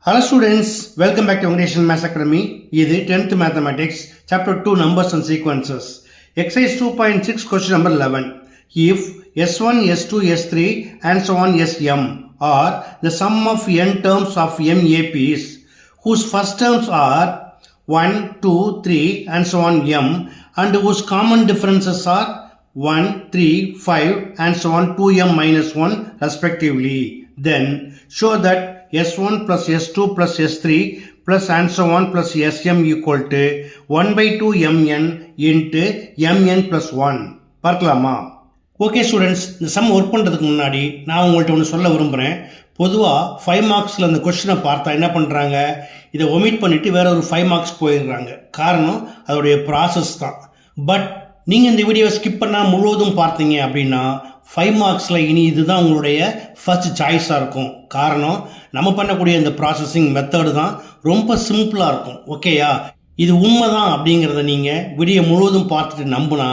Hello students, welcome back to Foundation Maths Academy. This is 10th Mathematics, Chapter 2 Numbers and Sequences. Exercise 2.6, question number 11. If S1, S2, S3 and so on Sm are the sum of n terms of MAPs whose first terms are 1, 2, 3 and so on m and whose common differences are 1, 3, 5 and so on 2m minus 1 respectively, then show that S1 plus S2 plus S3 plus and so on plus Sm equal to 1 by 2 mn into mn plus 1. பார்க்கலாமா? Okay students, இந்த some work பண்ணுறதுக்கு முன்னாடி நான் உங்கள்கிட்ட ஒன்று சொல்ல விரும்புகிறேன். பொதுவாக 5 மார்க்ஸில் அந்த கொஸ்டினை பார்த்தா என்ன பண்ணுறாங்க, இதை ஒமிட் பண்ணிவிட்டு வேற ஒரு 5 மார்க்ஸ் போயிடுறாங்க. காரணம் அதோடைய ப்ராசஸ் தான். பட் நீங்கள் இந்த வீடியோவை ஸ்கிப் பண்ணால் முழுவதும் பார்த்தீங்க அப்படின்னா 5 மார்க்ஸில் இனி இதுதான் உங்களுடைய ஃபர்ஸ்ட் சாய்ஸாக இருக்கும். காரணம் நம்ம பண்ணக்கூடிய இந்த ப்ராசஸிங் மெத்தடு தான் ரொம்ப சிம்பிளாக இருக்கும். ஓகேயா? இது உண்மை தான் அப்படிங்கிறத நீங்கள் வீடியோ முழுவதும் பார்த்துட்டு நம்பினா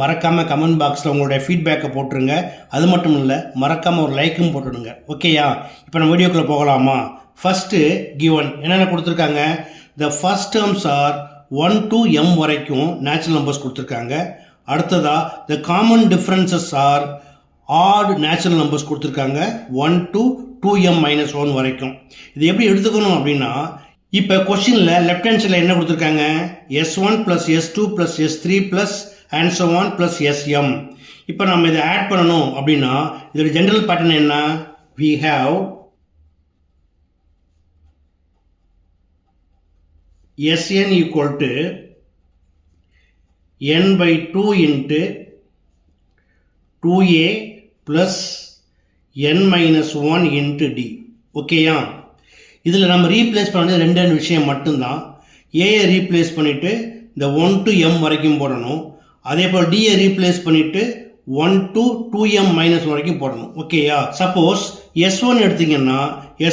மறக்காமல் கமெண்ட் பாக்ஸில் உங்களுடைய ஃபீட்பேக்கை போட்டுருங்க. அது மட்டும் இல்லை, மறக்காமல் ஒரு லைக்கும் போட்டுடுங்க. ஓகேயா? இப்போ நம்ம வீடியோக்குள்ளே போகலாமா? ஃபஸ்ட்டு கிவன் என்னென்ன கொடுத்துருக்காங்க, the first terms are 1 to m வரைக்கும் நேச்சுரல் நம்பர்ஸ் கொடுத்துருக்காங்க. அடுத்ததா the common differences are odd natural numbers கொடுத்துருக்காங்க 1 to 2m minus 1 வரைக்கும். இது எப்படி எடுத்துக்கணும் அப்படின்னா, இப்போ கொஸ்டினில் லெஃப்ட் ஹேண்ட் சைடில் என்ன கொடுத்துருக்காங்க, S1 plus S2 plus S3 plus and so on plus Sm. இப்போ நம்ம இதை ஆட் பண்ணணும் அப்படின்னா இதோட ஜென்ரல் பேட்டர்ன் என்ன, we have Sn equal to n by 2 into 2a plus n minus 1 into d. ஓகேயா? இதில் நம்ம ரீப்ளேஸ் பண்ணது ரெண்டு விஷயம் மட்டும்தான். ஏயை ரீப்ளேஸ் பண்ணிவிட்டு இந்த 1 to m வரைக்கும் போடணும். அதே போல் டியை ரீப்ளேஸ் பண்ணிவிட்டு 1 to 2m minus 1 வரைக்கும் போடணும். ஓகேயா? சப்போஸ் S1 எடுத்திங்கன்னா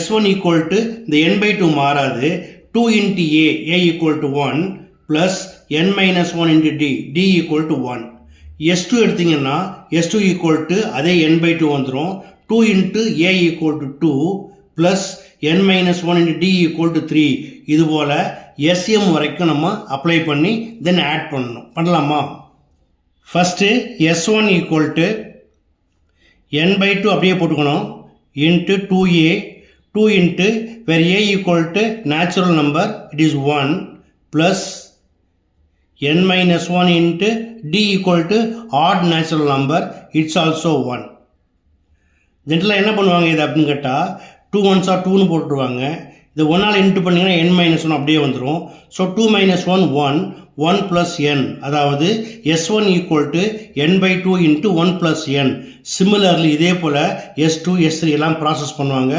S1 ஈக்குவல் டு இந்த n by 2 மாறாது, 2 into a equal to 1 plus n minus 1 into d equal to 1. S2 எடுத்திங்கன்னா S2 equal to அதே n by 2 வந்துடும், 2 into a equal to 2 plus n minus 1 into d equal to 3. இது போல Sm வரைக்கும் நம்ம apply பண்ணி தென் add பண்ணணும். பண்ணலாமா? First S1 equal to n by 2 அப்படியே போட்டுக்கணும் into 2a, 2 into where a equal to natural number it is 1 plus n minus 1 into d equal to odd natural number it's also 1. ஜென்ரலாக என்ன பண்ணுவாங்க இது அப்படின்னு கேட்டால் 2 1s are 2னு போட்டுருவாங்க. இது 1ஆல் இன்ட்டு பண்ணிங்கன்னா n minus 1 அப்படியே வந்துடும். ஸோ 2 minus 1 1 1 plus n, அதாவது S1 equal to n by 2 into 1 plus n. Similarly இதே போல் S2 S3 எல்லாம் ப்ராசஸ் பண்ணுவாங்க.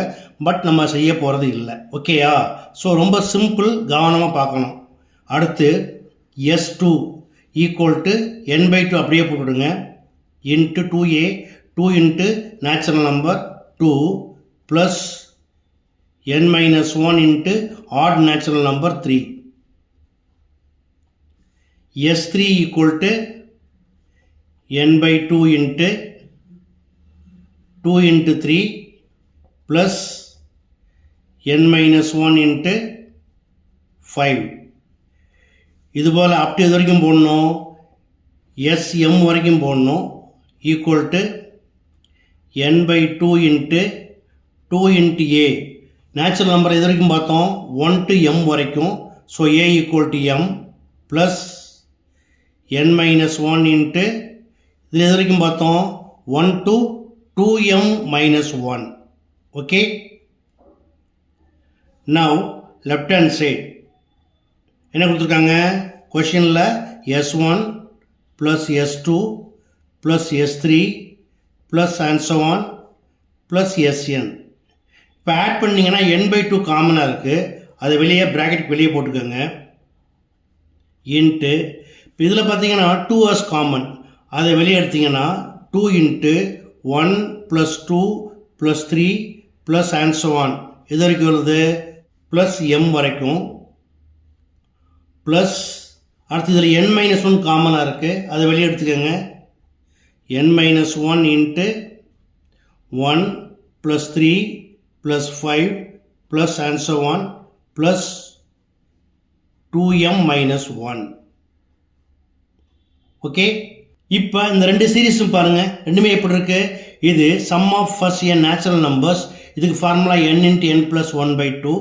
பட் நம்ம செய்ய போகிறது இல்லை. ஓகேயா? ஸோ ரொம்ப சிம்பிள், கவனமாக பார்க்கணும். அடுத்து S2 equal to n by 2 அப்படியே போட்டுடுங்க into 2a, 2 into natural number 2 plus n minus 1 into odd natural number 3. S3 equal to n by 2 into 2 into 3 plus n minus 1 into 5. இதுபோல் அப் டு இது வரைக்கும் போடணும், Sm வரைக்கும் போடணும், equal to n by 2 into 2 into a. Natural number இது வரைக்கும் பார்த்தோம் 1 to m வரைக்கும். So a equal to m plus n minus 1 into இது எது வரைக்கும் பார்த்தோம் 1 to 2m minus 1. Okay? Now left hand side என்ன கொடுத்துருக்காங்க, கொஷினில் S1 plus S2 plus S3 plus and so on plus Sn. இப்போ ஆட் பண்ணிங்கன்னா n by 2 காமனாக இருக்குது, அதை வெளியே ப்ராக்கெட்டுக்கு வெளியே போட்டுக்கோங்க இன்ட்டு. இப்போ இதில் பார்த்தீங்கன்னா 2s காமன், அதை வெளியே எடுத்திங்கன்னா 2 into 1 plus 2 plus 3 plus and so on. இது வரைக்கும் வருது ப்ளஸ் m வரைக்கும் ப்ளஸ். அடுத்து இதில் n minus 1 காமனாக இருக்குது, அதை வெளியே எடுத்துக்கோங்க n minus 1 into 1 plus 3 plus 5 plus and so on plus 2m minus 1. Okay, இப்போ இந்த ரெண்டு சீரீஸும் பாருங்கள், ரெண்டுமே எப்படி இருக்கு? இது sum of first n natural numbers, இதுக்கு formula n into n plus 1 by 2.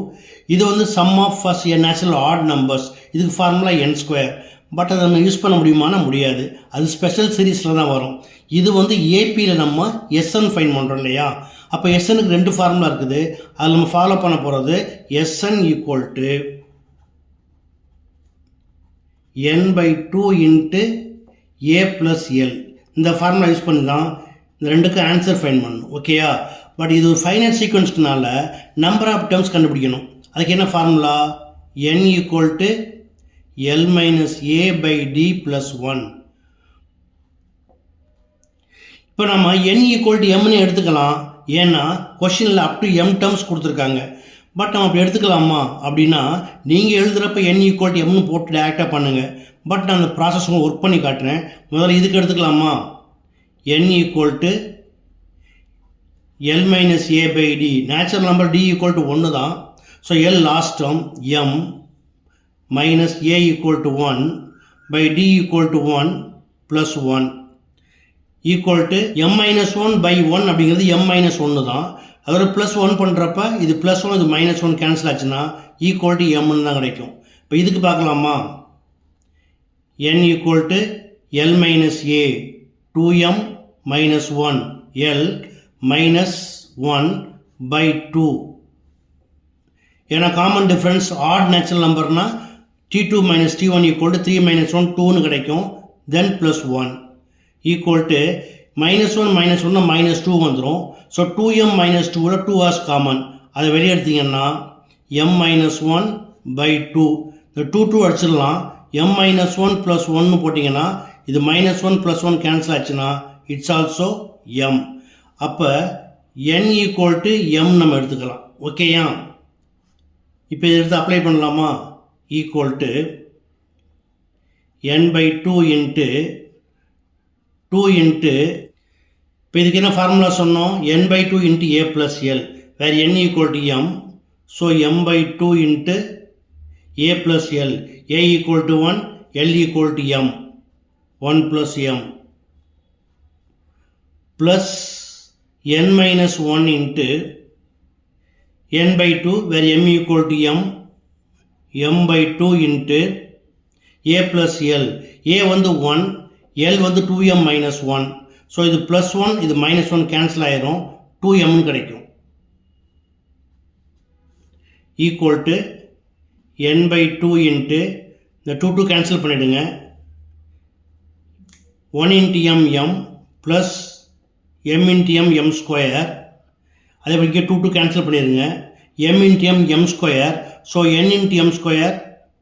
இது வந்து sum of first n natural odd numbers, இதுக்கு ஃபார்முலா n square. பட் அதை நம்ம யூஸ் பண்ண முடியுமானா முடியாது, அது ஸ்பெஷல் சீரீஸில் தான் வரும். இது வந்து ஏபியில் நம்ம எஸ்என் ஃபைன் பண்ணுறோம் இல்லையா? அப்போ எஸ்எனுக்கு ரெண்டு ஃபார்முலா இருக்குது, அதில் நம்ம ஃபாலோ பண்ண போகிறது SN equal to n by 2 into A plus L. இந்த ஃபார்முலா யூஸ் பண்ணி தான் இந்த ரெண்டுக்கு ஆன்சர் ஃபைன் பண்ணணும். ஓகேயா? பட் இது ஒரு ஃபைனல் சீக்வன்ஸ்க்குனால நம்பர் ஆஃப் டேர்ம்ஸ் கண்டுபிடிக்கணும். அதுக்கு என்ன formula? n equal to L minus A by D plus 1. இப்போ நம்ம n equal to mனு எடுத்துக்கலாம், ஏன்னா கொஷினில் அப் டு m டேர்ம்ஸ் கொடுத்துருக்காங்க. பட் நம்ம அப்படி எடுத்துக்கலாமா அப்படின்னா, நீங்கள் எழுதுகிறப்ப n equal to mனு போட்டு டேரெக்டாக பண்ணுங்கள். பட் நான் அந்த ப்ராசஸ் ஒர்க் பண்ணி காட்டுறேன். முதல்ல இதுக்கு எடுத்துக்கலாமா? n equal to L minus A by D, natural number D equal to 1 தான். So L last term m minus a equal to 1 by d equal to 1 plus 1 equal to m minus 1 by 1 அப்படிங்கிறது m minus 1 தான். அதோட plus 1 பண்ணுறப்ப இது plus 1 இது minus 1 cancel ஆச்சுன்னா equal to m தான் கிடைக்கும். இப்போ இதுக்கு பார்க்கலாமா? n equal to l minus a 2m minus 1 l minus 1 by 2. ஏன்னா காமன் டிஃப்ரென்ஸ் ஆட் நேச்சுரல் நம்பர்னா t2 minus t1 equal to 3 minus 1 2னு கிடைக்கும். then plus 1 equal to minus 1 minus 2 வந்துடும். So 2m minus 2ல 2 as common, அதை வெளியே எடுத்தீங்கன்னா m minus 1 by 2. இந்த 2 அடிச்சிடலாம். m minus 1 plus 1 போட்டிங்கன்னா இது minus 1 plus 1 கேன்சல் ஆச்சுன்னா இட்ஸ் ஆல்சோ m. அப்போ n equal to m நம்ம எடுத்துக்கலாம். ஓகேயா? இப்போ இதை எடுத்து அப்ளை பண்ணலாமா? equal to n by 2 into இப்போ இதுக்கு என்ன ஃபார்முலா சொன்னோம்? n by 2 into a plus l, where n equal to m. so m by 2 into a plus l, a equal to 1, l equal to m, 1 plus m plus n minus 1 into n by 2, where m equal to m by 2 into a plus l. a வந்து 1, l வந்து 2m minus 1. So இது plus 1 இது minus 1 cancel ஆயிரும், 2m கிடைக்கும். equal to n by 2 into இந்த 2 cancel பண்ணிடுங்க, 1 into m plus m into m square. அதே மாதிரி 2 கேன்சல் பண்ணிடுங்க, m into m square. So n into m square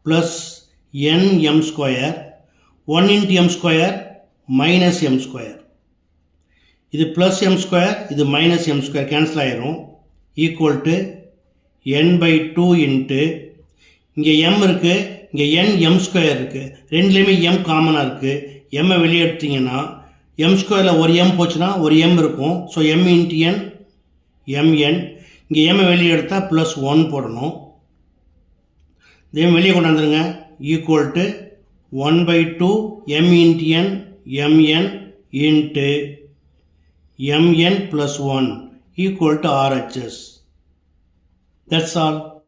plus n m square, 1 into m square minus m square. இது plus m square இது minus m square cancel ஆயிரும். equal to n by 2 into இங்கே m இருக்குது, இங்கே n m square இருக்குது, ரெண்டுலேயுமே m காமனாக இருக்குது. m வெளியே எடுத்தீங்கன்னா m ஸ்கொயரில் ஒரு m போச்சுன்னா ஒரு m இருக்கும். So m into n mn. இங்கே m வெளியே எடுத்தால் ப்ளஸ் 1 போடணும். இதே வெளியே கொண்டாந்துருங்க. Equal to 1 by 2 m into n mn into mn plus 1 equal to RHS. That's all.